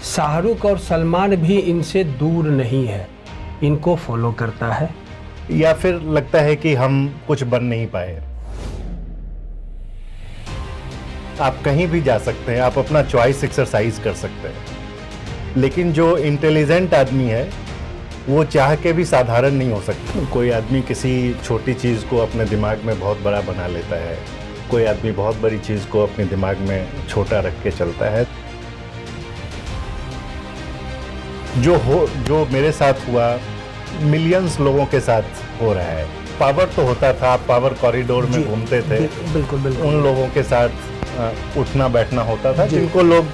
शाहरुख और सलमान भी इनसे दूर नहीं है, इनको फॉलो करता है। या फिर लगता है कि हम कुछ बन नहीं पाए। आप कहीं भी जा सकते हैं, आप अपना चॉइस एक्सरसाइज कर सकते हैं, लेकिन जो इंटेलिजेंट आदमी है वो चाह के भी साधारण नहीं हो सकता। कोई आदमी किसी छोटी चीज़ को अपने दिमाग में बहुत बड़ा बना लेता है, कोई आदमी बहुत बड़ी चीज़ को अपने दिमाग में छोटा रख के चलता है। जो मेरे साथ हुआ, मिलियंस लोगों के साथ हो रहा है। पावर तो होता था, आप पावर कॉरिडोर में घूमते थे, बिल्कुल बिल्कुल। उन लोगों के साथ उठना बैठना होता था जिनको लोग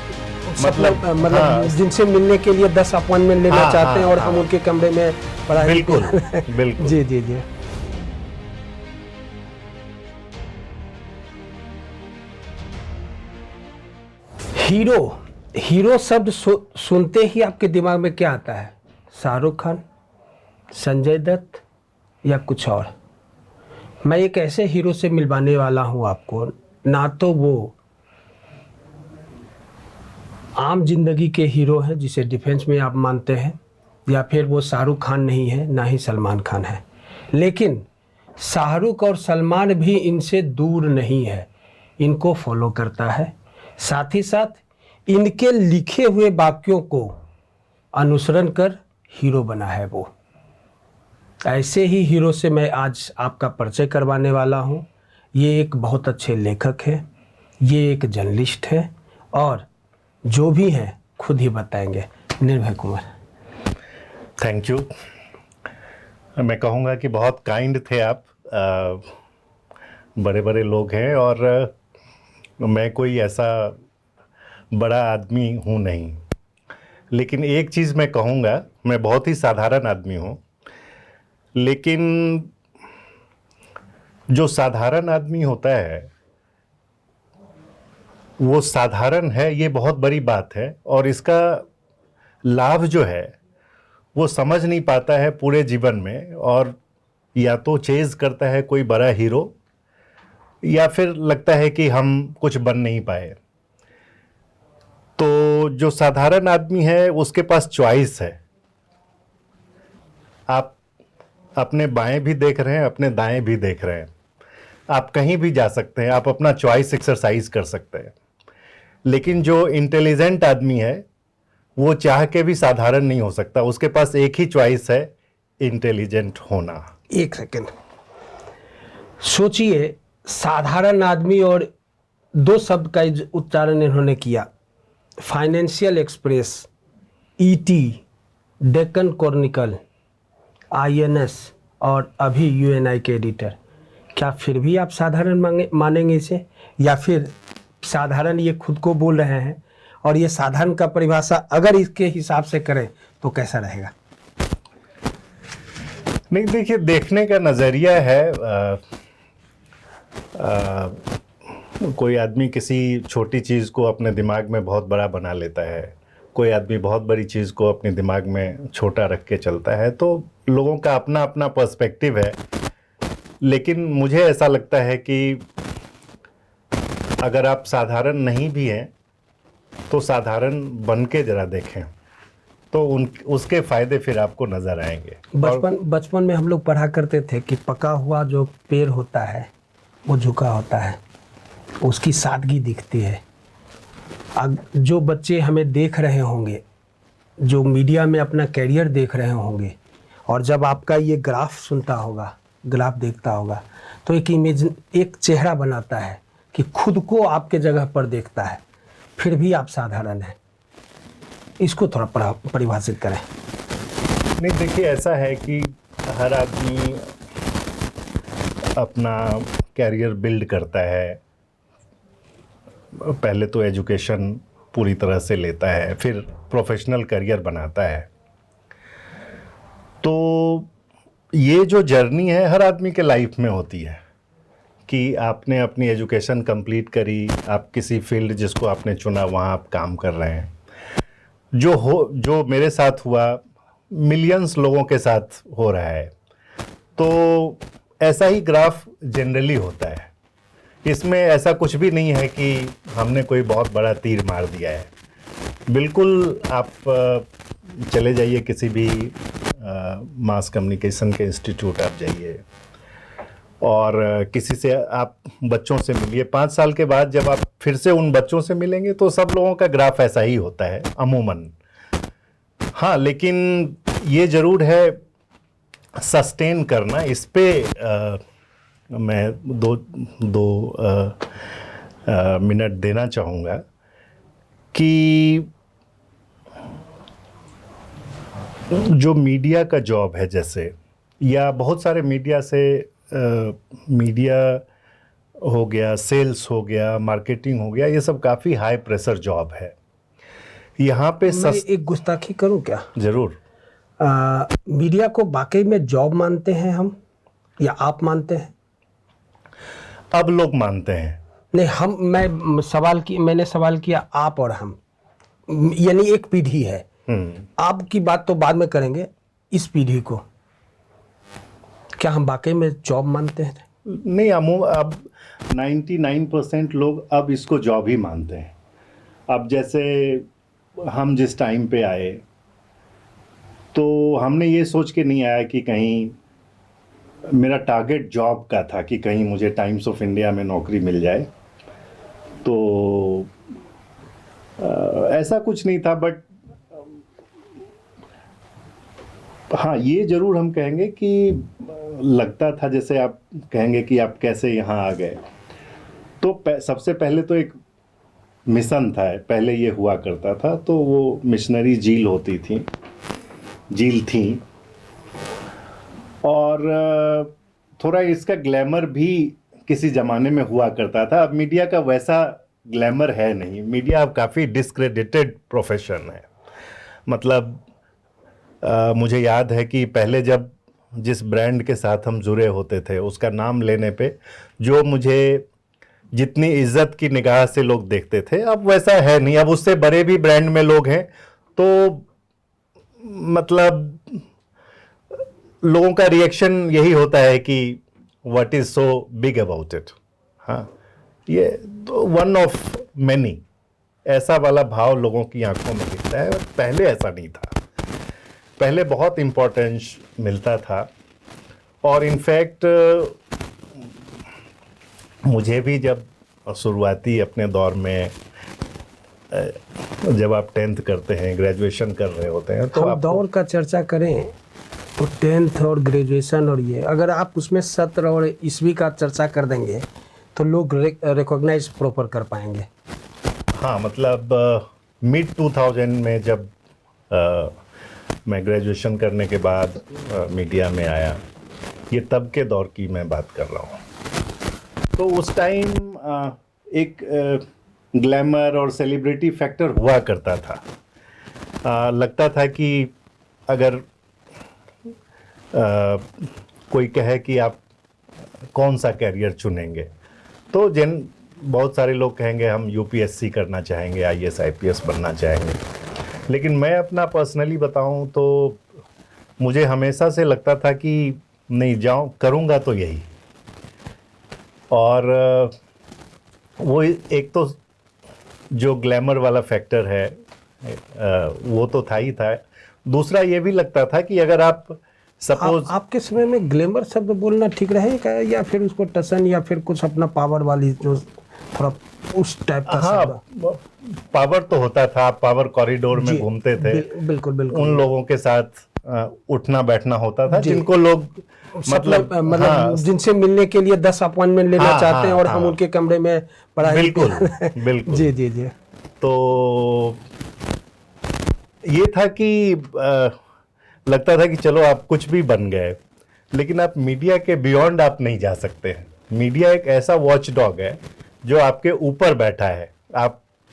मतलब जिनसे मिलने के लिए 10 अपॉइंटमेंट लेना चाहते हैं और हम उनके कमरे में पढ़ाई। बिल्कुल बिल्कुल। जी जी जी। हीरो शब्द सुनते ही आपके दिमाग में क्या आता है? शाहरुख खान, संजय दत्त या कुछ और? मैं एक ऐसे हीरो से मिलवाने वाला हूं आपको, ना तो वो आम जिंदगी के हीरो हैं जिसे डिफेंस में आप मानते हैं, या फिर वो शाहरुख खान नहीं है, ना ही सलमान खान है, लेकिन शाहरुख और सलमान भी इनसे दूर नहीं है, इनको फॉलो करता है। साथ ही साथ इनके लिखे हुए वाक्यों को अनुसरण कर हीरो बना है वो। ऐसे ही हीरो से मैं आज आपका परिचय करवाने वाला हूँ। ये एक बहुत अच्छे लेखक हैं, ये एक जर्नलिस्ट है, और जो भी हैं खुद ही बताएंगे। निर्भय कुमार। Thank you. मैं कहूँगा कि बहुत काइंड थे आप। बड़े बड़े लोग हैं और मैं कोई ऐसा बड़ा आदमी हूँ नहीं, लेकिन एक चीज़ मैं कहूँगा, मैं बहुत ही साधारण आदमी हूँ, लेकिन जो साधारण आदमी होता है वो साधारण है, ये बहुत बड़ी बात है, और इसका लाभ जो है वो समझ नहीं पाता है पूरे जीवन में, और या तो चेज़ करता है कोई बड़ा हीरो, या फिर लगता है कि हम कुछ बन नहीं पाए। तो जो साधारण आदमी है उसके पास चॉइस है। आप अपने बाएं भी देख रहे हैं, अपने दाएं भी देख रहे हैं, आप कहीं भी जा सकते हैं, आप अपना चॉइस एक्सरसाइज कर सकते हैं, लेकिन जो इंटेलिजेंट आदमी है वो चाह के भी साधारण नहीं हो सकता। उसके पास एक ही चॉइस है, इंटेलिजेंट होना। एक सेकंड सोचिए, साधारण आदमी और दो शब्द का उच्चारण इन्होंने किया, financial express, ET, Deccan Chronicle, INS और अभी यूएनआई के एडिटर। क्या फिर भी आप साधारण मानेंगे इसे, या फिर साधारण ये खुद को बोल रहे हैं, और ये साधारण का परिभाषा अगर इसके हिसाब से करें तो कैसा रहेगा? नहीं, देखिए, देखने का नज़रिया है। कोई आदमी किसी छोटी चीज़ को अपने दिमाग में बहुत बड़ा बना लेता है, कोई आदमी बहुत बड़ी चीज़ को अपने दिमाग में छोटा रख के चलता है। तो लोगों का अपना अपना पर्सपेक्टिव है, लेकिन मुझे ऐसा लगता है कि अगर आप साधारण नहीं भी हैं तो साधारण बन के ज़रा देखें, तो उसके फ़ायदे फिर आपको नज़र आएंगे। बचपन में हम लोग पढ़ा करते थे कि पका हुआ जो पेड़ होता है वो झुका होता है, उसकी सादगी दिखती है। जो बच्चे हमें देख रहे होंगे, जो मीडिया में अपना कैरियर देख रहे होंगे, और जब आपका ये ग्राफ सुनता होगा, ग्राफ देखता होगा, तो एक चेहरा बनाता है कि खुद को आपके जगह पर देखता है, फिर भी आप साधारण हैं। इसको थोड़ा परिभाषित करें। नहीं, देखिए, ऐसा है कि हर आदमी अपना कैरियर बिल्ड करता है। पहले तो एजुकेशन पूरी तरह से लेता है, फिर प्रोफेशनल करियर बनाता है। तो ये जो जर्नी है हर आदमी के लाइफ में होती है कि आपने अपनी एजुकेशन कंप्लीट करी, आप किसी फील्ड जिसको आपने चुना वहाँ आप काम कर रहे हैं। जो मेरे साथ हुआ, मिलियंस लोगों के साथ हो रहा है। तो ऐसा ही ग्राफ जनरली होता है, इसमें ऐसा कुछ भी नहीं है कि हमने कोई बहुत बड़ा तीर मार दिया है। बिल्कुल। आप चले जाइए किसी भी मास कम्युनिकेशन के इंस्टीट्यूट आप जाइए और किसी से आप बच्चों से मिलिए। 5 साल के बाद जब आप फिर से उन बच्चों से मिलेंगे तो सब लोगों का ग्राफ ऐसा ही होता है अमूमन। हाँ, लेकिन ये ज़रूर है सस्टेन करना। इस पे मैं दो मिनट देना चाहूँगा कि जो मीडिया का जॉब है, जैसे या बहुत सारे मीडिया से मीडिया हो गया, सेल्स हो गया, मार्केटिंग हो गया, ये सब काफ़ी हाई प्रेशर जॉब है। यहाँ पे मैं एक गुस्ताखी करूं क्या? जरूर। मीडिया को वाकई में जॉब मानते हैं हम, या आप मानते हैं? अब लोग मानते हैं। नहीं, मैंने सवाल किया आप और हम, यानी एक पीढ़ी है। आपकी बात तो बाद में करेंगे। इस पीढ़ी को क्या हम वाकई में जॉब मानते हैं? नहीं, अब 99% लोग अब इसको जॉब ही मानते हैं। अब जैसे हम जिस टाइम पे आए तो हमने ये सोच के नहीं आया कि कहीं मेरा टारगेट जॉब का था कि कहीं मुझे टाइम्स ऑफ इंडिया में नौकरी मिल जाए, तो ऐसा कुछ नहीं था। बट हाँ, ये ज़रूर हम कहेंगे कि लगता था, जैसे आप कहेंगे कि आप कैसे यहाँ आ गए, तो सबसे पहले तो एक मिशन था। पहले ये हुआ करता था, तो वो मिशनरी झील थी और थोड़ा इसका ग्लैमर भी किसी ज़माने में हुआ करता था। अब मीडिया का वैसा ग्लैमर है नहीं। मीडिया अब काफ़ी डिस्क्रेडिटेड प्रोफेशन है। मतलब मुझे याद है कि पहले जब जिस ब्रांड के साथ हम जुड़े होते थे, उसका नाम लेने पे जो मुझे जितनी इज्जत की निगाह से लोग देखते थे, अब वैसा है नहीं। अब उससे बड़े भी ब्रांड में लोग हैं, तो मतलब लोगों का रिएक्शन यही होता है कि what is so big about it. हाँ, ये तो वन ऑफ मैनी, ऐसा वाला भाव लोगों की आंखों में दिखता है। पहले ऐसा नहीं था। पहले बहुत इम्पोर्टेंस मिलता था। और इनफैक्ट मुझे भी जब शुरुआती अपने दौर में, जब आप 10th करते हैं, ग्रेजुएशन कर रहे होते हैं, तो हम दौर का चर्चा करें तो 10th और ग्रेजुएशन, और ये अगर आप उसमें सत्र और ईस्वी का चर्चा कर देंगे तो लोग रिकॉग्नाइज प्रॉपर कर पाएंगे। हाँ, मतलब मिड 2000 में जब मैं ग्रेजुएशन करने के बाद मीडिया में आया, ये तब के दौर की मैं बात कर रहा हूँ। तो उस टाइम एक ग्लैमर और सेलिब्रिटी फैक्टर हुआ करता था। लगता था कि अगर कोई कहे कि आप कौन सा कैरियर चुनेंगे, तो बहुत सारे लोग कहेंगे हम यूपीएससी करना चाहेंगे, आईएएस आईपीएस बनना चाहेंगे। लेकिन मैं अपना पर्सनली बताऊं तो मुझे हमेशा से लगता था कि नहीं, जाऊं करूंगा तो यही। और वो एक तो जो ग्लैमर वाला फैक्टर है वो तो था ही था। दूसरा ये भी लगता था कि अगर आप सपोज आपके समय में ग्लैमर शब्द बोलना ठीक रहेगा, या फिर उसको टसन या फिर कुछ अपना पावर वाली जो थोड़ा उस टाइप का? हाँ, पावर तो होता था। आप पावर कॉरिडोर में घूमते थे। बिल्कुल बिल्कुल। उन लोगों के साथ उठना बैठना होता था जिनको लोग मतलब हाँ, जिनसे मिलने के लिए 10 अपॉइंटमेंट लेना चाहते हैं, और हम उनके कमरे में पढ़ाई। बिल्कुल बिल्कुल। जी जी जी। तो ये था कि लगता था कि चलो आप कुछ भी बन गए, लेकिन आप मीडिया के बियॉन्ड आप नहीं जा सकते हैं। मीडिया एक ऐसा वॉच डॉग है जो आपके ऊपर बैठा है।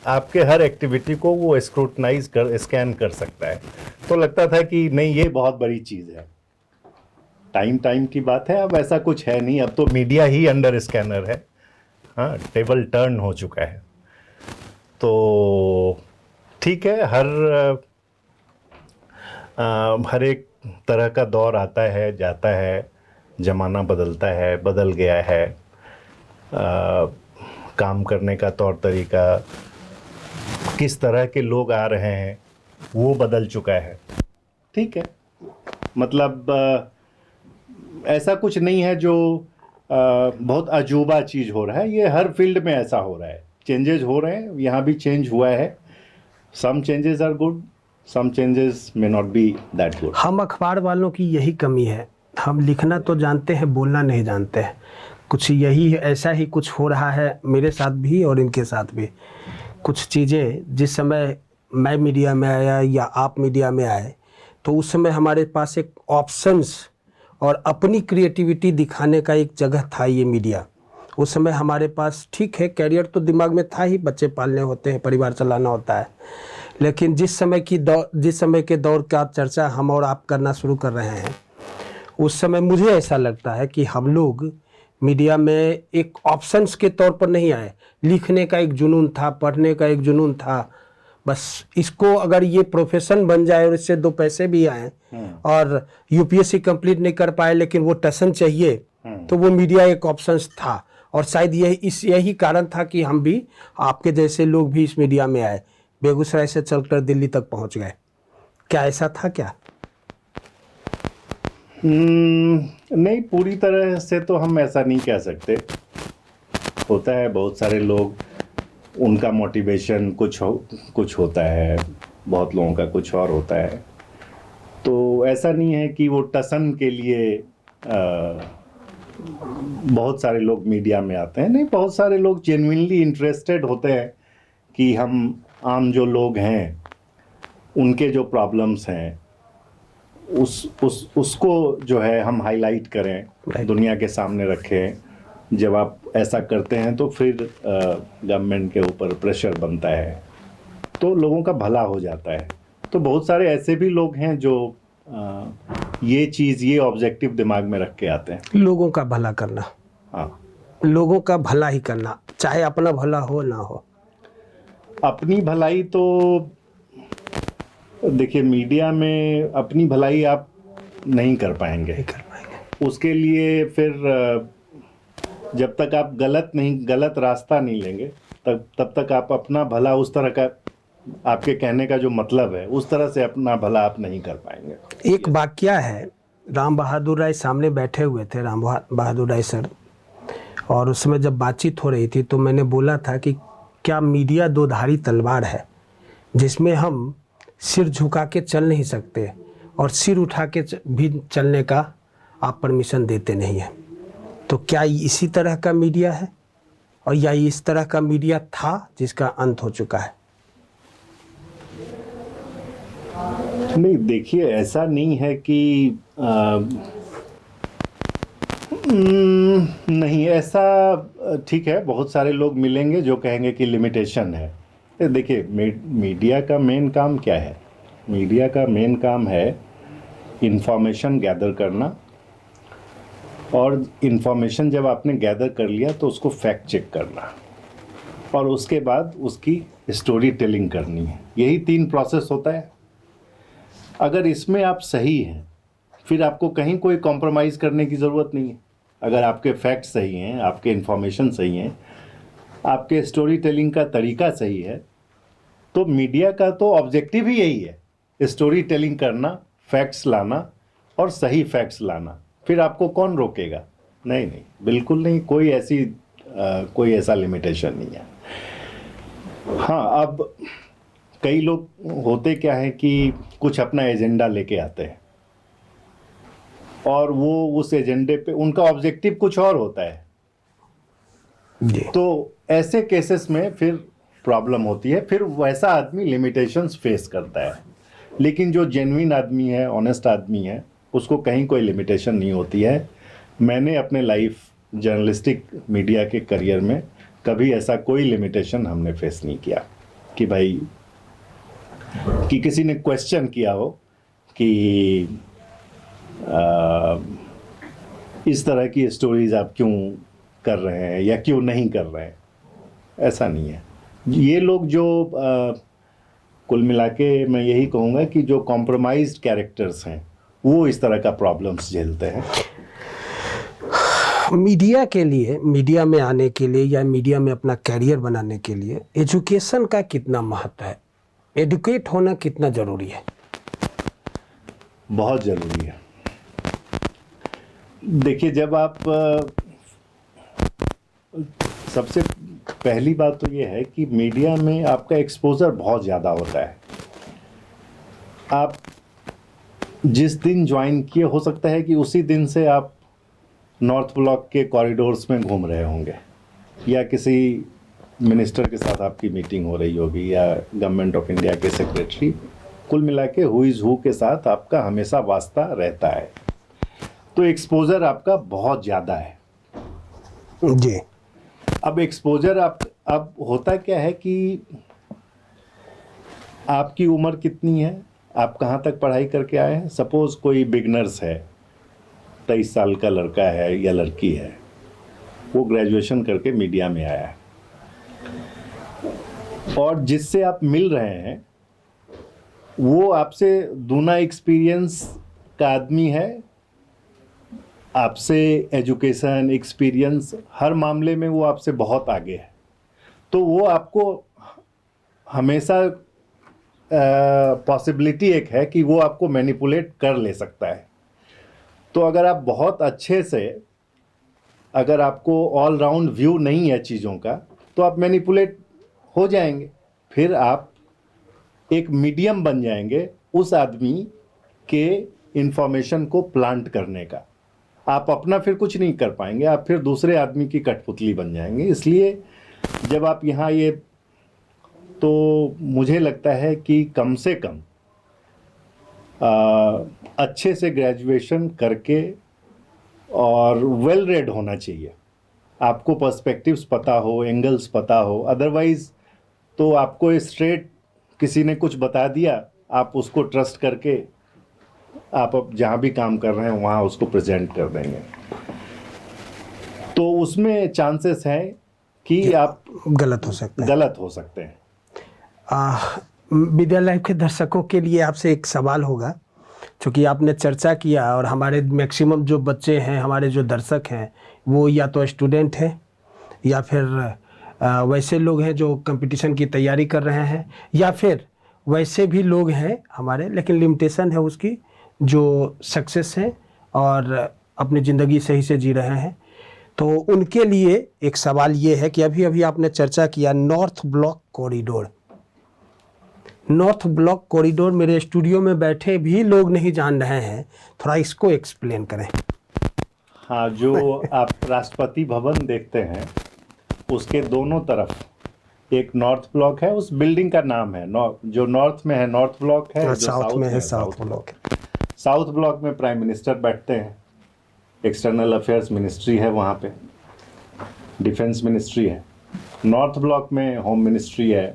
आपके हर एक्टिविटी को वो स्कैन कर सकता है। तो लगता था कि नहीं, ये बहुत बड़ी चीज़ है। टाइम की बात है, अब ऐसा कुछ है नहीं। अब तो मीडिया ही अंडर स्कैनर है। हाँ, टेबल टर्न हो चुका है। तो ठीक है, हर एक तरह का दौर आता है, जाता है, ज़माना बदलता है, बदल गया है। काम करने का तौर तरीका, किस तरह के लोग आ रहे हैं वो बदल चुका है। ठीक है, मतलब ऐसा कुछ नहीं है जो बहुत अजूबा चीज़ हो रहा है, ये हर फील्ड में ऐसा हो रहा है, चेंजेस हो रहे हैं, यहाँ भी चेंज हुआ है। Some changes are good, some changes may not be that good. हम अखबार वालों की यही कमी है, हम लिखना तो जानते हैं, बोलना नहीं जानते हैं। कुछ यही ऐसा ही कुछ हो रहा है मेरे साथ भी और इनके साथ भी। कुछ चीज़ें जिस समय मैं मीडिया में आया या आप मीडिया में आए, तो उस समय हमारे पास एक ऑप्शंस और अपनी क्रिएटिविटी दिखाने का एक जगह था ये मीडिया। उस समय हमारे पास ठीक है, कैरियर तो दिमाग में था ही, बच्चे पालने होते हैं, परिवार चलाना होता है। लेकिन जिस समय के दौर का चर्चा हम और आप करना शुरू कर रहे हैं, उस समय मुझे ऐसा लगता है कि हम लोग मीडिया में एक ऑप्शंस के तौर पर नहीं आए। लिखने का एक जुनून था, पढ़ने का एक जुनून था, बस इसको अगर ये प्रोफेशन बन जाए और इससे दो पैसे भी आए, और यूपीएससी कंप्लीट नहीं कर पाए लेकिन वो टसन चाहिए, तो वो मीडिया एक ऑप्शंस था। और शायद यही कारण था कि हम भी, आपके जैसे लोग भी इस मीडिया में आए, बेगूसराय से चलकर दिल्ली तक पहुंच गए। क्या ऐसा था क्या? नहीं, पूरी तरह से तो हम ऐसा नहीं कह सकते। होता है, बहुत सारे लोग, उनका मोटिवेशन कुछ होता है, बहुत लोगों का कुछ और होता है। तो ऐसा नहीं है कि वो टसन के लिए बहुत सारे लोग मीडिया में आते हैं। नहीं, बहुत सारे लोग जेन्युइनली इंटरेस्टेड होते हैं कि हम आम जो लोग हैं उनके जो प्रॉब्लम्स हैं उसको जो है हम हाईलाइट करें, दुनिया के सामने रखें। जब आप ऐसा करते हैं तो फिर गवर्नमेंट के ऊपर प्रेशर बनता है, तो लोगों का भला हो जाता है। तो बहुत सारे ऐसे भी लोग हैं जो ये ऑब्जेक्टिव दिमाग में रख के आते हैं। लोगों का भला करना, हाँ, लोगों का भला ही करना, चाहे अपना भला हो ना हो। अपनी भलाई तो देखिए, मीडिया में अपनी भलाई आप नहीं कर पाएंगे। उसके लिए फिर जब तक आप गलत रास्ता नहीं लेंगे, तब तक आप अपना भला उस तरह का, आपके कहने का जो मतलब है, उस तरह से अपना भला आप नहीं कर पाएंगे। एक वाकया है, राम बहादुर राय सामने बैठे हुए थे, राम बहादुर राय सर, और उसमें जब बातचीत हो रही थी तो मैंने बोला था कि क्या मीडिया दो धारी तलवार है, जिसमें हम सिर झुका के चल नहीं सकते और सिर उठा के भी चलने का आप परमिशन देते नहीं हैं। तो क्या इसी तरह का मीडिया है, और या इस तरह का मीडिया था जिसका अंत हो चुका है? नहीं, देखिए, ऐसा नहीं है कि नहीं, ऐसा ठीक है, बहुत सारे लोग मिलेंगे जो कहेंगे कि लिमिटेशन है। देखिए, मीडिया का मेन काम क्या है? मीडिया का मेन काम है इंफॉर्मेशन गैदर करना, और इंफॉर्मेशन जब आपने गैदर कर लिया तो उसको फैक्ट चेक करना, और उसके बाद उसकी स्टोरी टेलिंग करनी है। यही 3 प्रोसेस होता है। अगर इसमें आप सही हैं, फिर आपको कहीं कोई कॉम्प्रोमाइज़ करने की ज़रूरत नहीं है। अगर आपके फैक्ट सही हैं, आपके इंफॉर्मेशन सही हैं, आपके स्टोरी टेलिंग का तरीका सही है, तो मीडिया का तो ऑब्जेक्टिव ही यही है, स्टोरी टेलिंग करना, फैक्ट्स लाना और सही फैक्ट्स लाना। फिर आपको कौन रोकेगा? नहीं, बिल्कुल नहीं, कोई ऐसा लिमिटेशन नहीं है। हाँ, अब कई लोग होते क्या है कि कुछ अपना एजेंडा लेके आते हैं, और वो उस एजेंडे पे उनका ऑब्जेक्टिव कुछ और होता है। तो ऐसे केसेस में फिर प्रॉब्लम होती है, फिर वैसा आदमी लिमिटेशंस फेस करता है। लेकिन जो जेन्युइन आदमी है, ऑनेस्ट आदमी है, उसको कहीं कोई लिमिटेशन नहीं होती है। मैंने अपने लाइफ जर्नलिस्टिक मीडिया के करियर में कभी ऐसा कोई लिमिटेशन हमने फेस नहीं किया कि भाई, कि किसी ने क्वेश्चन किया हो कि इस तरह की स्टोरीज आप क्यों कर रहे हैं या क्यों नहीं कर रहे हैं। ऐसा नहीं है। ये लोग जो कुल मिला के मैं यही कहूँगा कि जो कॉम्प्रोमाइज्ड कैरेक्टर्स हैं, वो इस तरह का प्रॉब्लम्स झेलते हैं। मीडिया के लिए, मीडिया में आने के लिए या मीडिया में अपना कैरियर बनाने के लिए एजुकेशन का कितना महत्व है, एडुकेट होना कितना ज़रूरी है? बहुत ज़रूरी है। देखिए, जब आप सबसे पहली बात तो ये है कि मीडिया में आपका एक्सपोजर बहुत ज़्यादा होता है। आप जिस दिन ज्वाइन किए, हो सकता है कि उसी दिन से आप नॉर्थ ब्लॉक के कॉरिडोर्स में घूम रहे होंगे, या किसी मिनिस्टर के साथ आपकी मीटिंग हो रही होगी, या गवर्नमेंट ऑफ इंडिया के सेक्रेटरी, कुल मिला के हु इज़ हु के साथ आपका हमेशा वास्ता रहता है। तो एक्सपोजर आपका बहुत ज़्यादा है जी। अब एक्सपोजर अब होता क्या है कि आपकी उम्र कितनी है, आप कहाँ तक पढ़ाई करके आए हैं। सपोज़ कोई बिगनर्स है, 23 साल का लड़का है या लड़की है, वो ग्रेजुएशन करके मीडिया में आया है, और जिससे आप मिल रहे हैं वो आपसे दूना एक्सपीरियंस का आदमी है, आपसे एजुकेशन एक्सपीरियंस हर मामले में वो आपसे बहुत आगे है। तो वो आपको हमेशा पॉसिबिलिटी एक है कि वो आपको मैनिपुलेट कर ले सकता है। तो अगर आप बहुत अच्छे से, अगर आपको ऑल राउंड व्यू नहीं है चीज़ों का, तो आप मैनिपुलेट हो जाएंगे। फिर आप एक मीडियम बन जाएंगे उस आदमी के इंफॉर्मेशन को प्लांट करने का। आप अपना फिर कुछ नहीं कर पाएंगे, आप फिर दूसरे आदमी की कठपुतली बन जाएंगे। इसलिए जब आप यहाँ ये, तो मुझे लगता है कि कम से कम अच्छे से ग्रेजुएशन करके और वेल रेड होना चाहिए, आपको पर्सपेक्टिव्स पता हो, एंगल्स पता हो। अदरवाइज़ तो आपको स्ट्रेट किसी ने कुछ बता दिया, आप उसको ट्रस्ट करके आप अब जहाँ भी काम कर रहे हैं वहाँ उसको प्रेजेंट कर देंगे, तो उसमें चांसेस हैं कि आप गलत हो सकते हैं। विद्या लाइव के दर्शकों के लिए आपसे एक सवाल होगा, क्योंकि आपने चर्चा किया और हमारे मैक्सिमम जो बच्चे हैं, हमारे जो दर्शक हैं, वो या तो स्टूडेंट हैं या फिर वैसे लोग हैं जो कंपटीशन की तैयारी कर रहे हैं, या फिर वैसे भी लोग हैं हमारे, लेकिन लिमिटेशन है उसकी, जो सक्सेस हैं और अपनी ज़िंदगी सही से जी रहे हैं। तो उनके लिए एक सवाल ये है कि अभी अभी आपने चर्चा किया north block corridor. North block corridor मेरे स्टूडियो में बैठे भी लोग नहीं जान रहे हैं, थोड़ा इसको एक्सप्लेन करें। हाँ, जो आप राष्ट्रपति भवन देखते हैं उसके दोनों तरफ एक नॉर्थ ब्लॉक है, उस बिल्डिंग का नाम है जो नॉर्थ में है नॉर्थ ब्लॉक है, जो साउथ में है साउथ ब्लॉक। साउथ ब्लॉक में प्राइम मिनिस्टर बैठते हैं, एक्सटर्नल अफेयर्स मिनिस्ट्री है वहाँ पे, डिफेंस मिनिस्ट्री है। नॉर्थ ब्लॉक में होम मिनिस्ट्री है,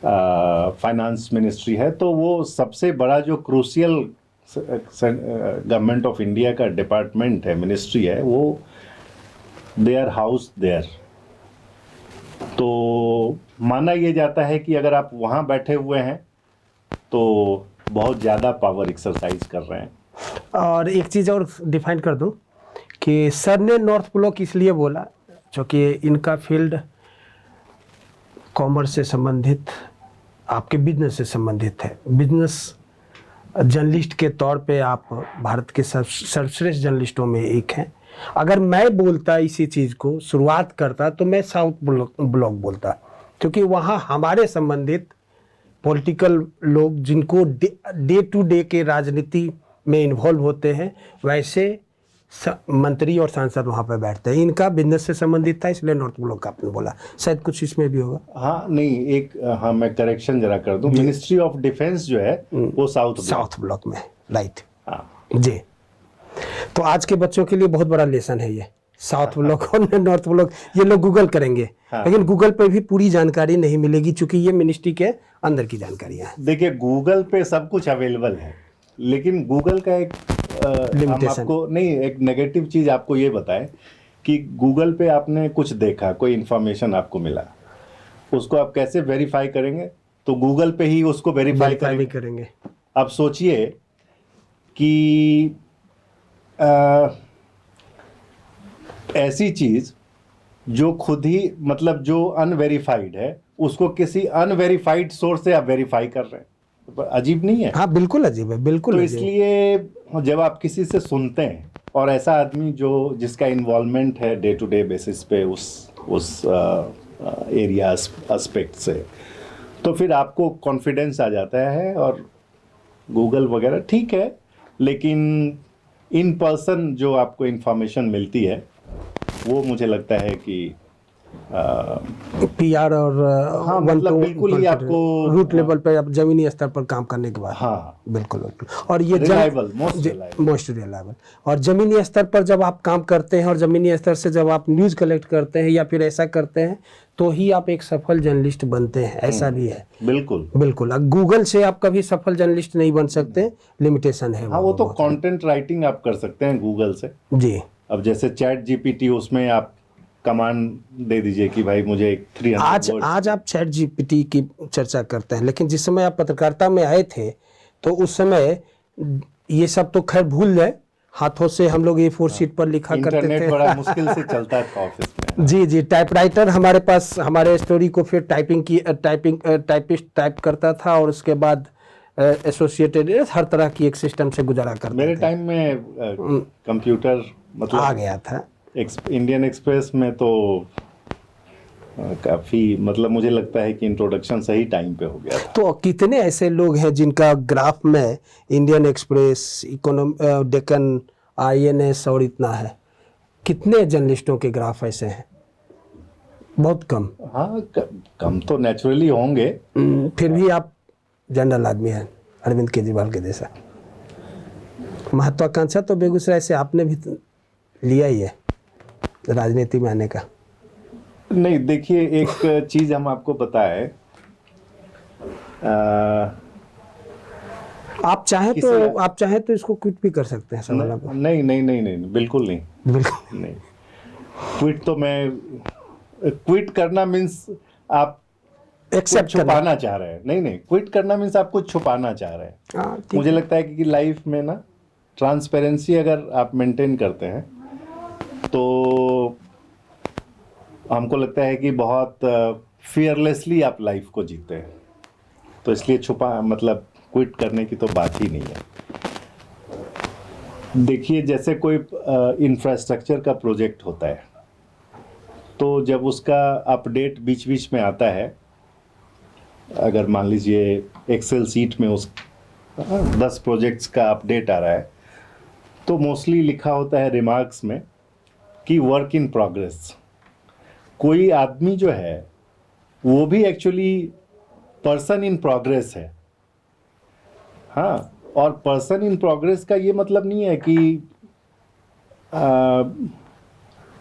फाइनेंस मिनिस्ट्री है। तो वो सबसे बड़ा जो क्रूशियल गवर्नमेंट ऑफ इंडिया का डिपार्टमेंट है, मिनिस्ट्री है, वो देयर हाउस देयर। तो माना ये जाता है कि अगर आप वहाँ बैठे हुए हैं तो बहुत ज़्यादा पावर एक्सरसाइज कर रहे हैं। और एक चीज़ और डिफाइन कर दूं कि सर ने नॉर्थ ब्लॉक इसलिए बोला क्योंकि इनका फील्ड कॉमर्स से संबंधित, आपके बिजनेस से संबंधित है। बिजनेस जर्नलिस्ट के तौर पे आप भारत के सर्वश्रेष्ठ जर्नलिस्टों में एक हैं। अगर मैं बोलता इसी चीज़ को, शुरुआत करता, तो मैं साउथ ब्लॉक बोलता, क्योंकि वहाँ हमारे संबंधित पॉलिटिकल लोग जिनको डे टू डे के राजनीति में इन्वॉल्व होते हैं, वैसे मंत्री और सांसद वहाँ पर बैठते हैं। इनका बिजनेस से संबंधित था, इसलिए नॉर्थ ब्लॉक आपने बोला, शायद कुछ इसमें भी होगा। हाँ नहीं, हाँ मैं करेक्शन जरा कर दूं, मिनिस्ट्री ऑफ डिफेंस जो है वो साउथ ब्लॉक में, राइट। हाँ जी। तो आज के बच्चों के लिए बहुत बड़ा लेसन है ये, साउथ ब्लॉक और नॉर्थ ब्लॉक। ये लोग गूगल करेंगे, लेकिन गूगल पे भी पूरी जानकारी नहीं मिलेगी, क्योंकि ये मिनिस्ट्री के अंदर की जानकारियाँ हैं। देखिए, गूगल पे सब कुछ अवेलेबल है, लेकिन गूगल का एक हम आपको नहीं, एक नेगेटिव चीज़ आपको ये बताएं कि गूगल पे आपने कुछ देखा, कोई इन्फॉर्मेशन आपको मिला, उसको आप कैसे वेरीफाई करेंगे? तो गूगल पे ही उसको वेरीफाई करेंगे। अब सोचिए कि ऐसी चीज जो खुद ही मतलब जो अनवेरीफाइड है उसको किसी अनवेरीफाइड सोर्स से आप वेरीफाई कर रहे हैं, अजीब नहीं है? हाँ बिल्कुल अजीब है, बिल्कुल तो अजीब। इसलिए जब आप किसी से सुनते हैं और ऐसा आदमी जो जिसका इन्वॉल्वमेंट है डे टू डे बेसिस पे उस एरिया एस्पेक्ट से, तो फिर आपको कॉन्फिडेंस आ जाता है। और गूगल वगैरह ठीक है, लेकिन इन पर्सन जो आपको इंफॉर्मेशन मिलती है वो मुझे लगता है कि पीआर और हाँ, मतलब बिल्कुल ही आपको रूट लेवल पे, आप जमीनी स्तर पर काम करने के बाद, हाँ बिल्कुल बिल्कुल। और ये रिलायबल, मोस्ट रिलायबल। और जमीनी स्तर पर जब आप काम करते हैं और जमीनी स्तर से जब आप न्यूज़ कलेक्ट करते हैं या फिर ऐसा करते हैं तो ही आप एक सफल जर्नलिस्ट बनते हैं, ऐसा भी है। बिल्कुल बिल्कुल, गूगल से आप कभी सफल जर्नलिस्ट नहीं बन सकते, लिमिटेशन है। हाँ, वो तो कंटेंट राइटिंग आप कर सकते हैं गूगल से जी। अब जैसे चैट जीपीटी, उसमें आप कमांड दे दीजिए कि भाई मुझे 300 वर्ड्स। आज आप चैट जीपीटी की चर्चा करते हैं, लेकिन जिस समय आप पत्रकारिता में आए थे तो उस समय ये सब तो खैर भूल जाए, हाथों से हम लोग A4 शीट पर लिखा करते थे। इंटरनेट बड़ा मुश्किल से चलता था ऑफिस में। जी जी, टाइपराइटर हमारे पास, हमारे स्टोरी को फिर टाइपिस्ट टाइप करता था और उसके बाद एसोसिएटेड हर तरह की एक सिस्टम से गुजारा करते मेरे थे। टाइम में कंप्यूटर मतलब आ गया था। इंडियन एक्सप्रेस में तो काफ़ी मतलब मुझे लगता है कि इंट्रोडक्शन सही टाइम पे हो गया था। तो कितने ऐसे लोग हैं जिनका ग्राफ में इंडियन एक्सप्रेस, डेक्कन, INS और इतना है? कितने जर्नलिस्टों के ग्राफ ऐसे हैं? बहुत कम। हाँ, कम तो नेचुरली होंगे। फिर भी आप जनरल आदमी हैं, अरविंद केजरीवाल के जैसा। महत्वाकांक्षा तो बेगूसराय से आपने भी लिया ही है, राजनीति में आने का। नहीं, देखिए एक चीज हम आपको बताएं, आप चाहें तो इसको क्विट भी कर सकते हैं सवाल को। नहीं नहीं नहीं नहीं, बिल्कुल नहीं, बिल्कुल नहीं। क्विट करना मीन्स आप एक्सेप्ट छुपाना चाह रहे हैं। नहीं नहीं, क्विट करना मीन्स आप कुछ छुपाना चाह रहे हैं। मुझे लगता है कि लाइफ में ना ट्रांसपेरेंसी अगर आप मेंटेन करते हैं तो हमको लगता है कि बहुत फियरलेसली आप लाइफ को जीते हैं। तो इसलिए मतलब क्विट करने की तो बात ही नहीं है। देखिए, जैसे कोई इंफ्रास्ट्रक्चर का प्रोजेक्ट होता है तो जब उसका अपडेट बीच बीच में आता है, अगर मान लीजिए एक्सेल सीट में उस 10 प्रोजेक्ट्स का अपडेट आ रहा है तो मोस्टली लिखा होता है रिमार्क्स में कि वर्क इन प्रोग्रेस। कोई आदमी जो है वो भी एक्चुअली पर्सन इन प्रोग्रेस है। हाँ, और पर्सन इन प्रोग्रेस का ये मतलब नहीं है कि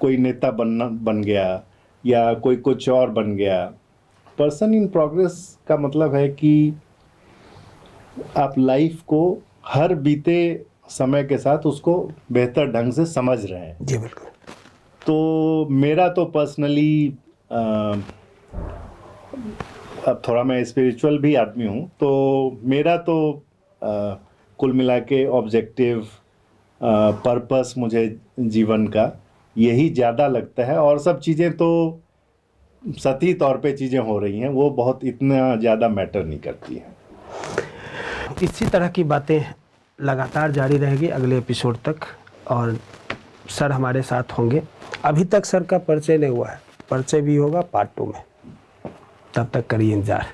कोई नेता बन गया या कोई कुछ और बन गया। पर्सन इन प्रोग्रेस का मतलब है कि आप लाइफ को हर बीते समय के साथ उसको बेहतर ढंग से समझ रहे हैं। जी बिल्कुल। तो मेरा तो पर्सनली अब थोड़ा मैं स्पिरिचुअल भी आदमी हूँ, तो मेरा तो कुल मिला के ऑब्जेक्टिव पर्पस मुझे जीवन का यही ज़्यादा लगता है। और सब चीज़ें तो सतही तौर पे चीज़ें हो रही हैं, वो बहुत इतना ज़्यादा मैटर नहीं करती हैं। इसी तरह की बातें लगातार जारी रहेगी अगले एपिसोड तक, और सर हमारे साथ होंगे। अभी तक सर का परिचय नहीं हुआ है, परिचय भी होगा पार्ट 2 में। तब तक करिए इंतजार।